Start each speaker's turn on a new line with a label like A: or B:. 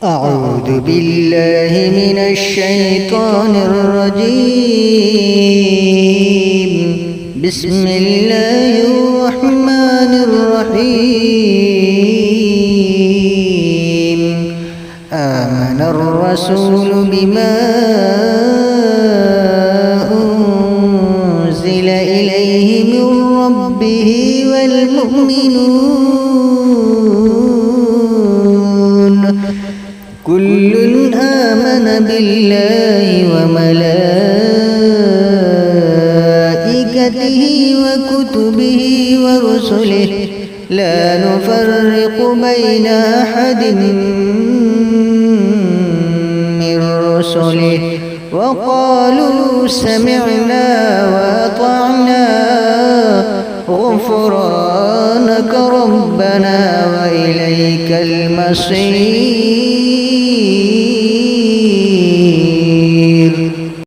A: أعوذ بالله من الشيطان الرجيم. بسم الله الرحمن الرحيم. آمن الرسول بما أنزل إليه من ربه والمؤمنون كل آمن بالله وملائكته وكتبه ورسله لا نفرق بين أحد من رسله وقالوا سمعنا وأطعنا غفرانك ربنا وإليك المصير.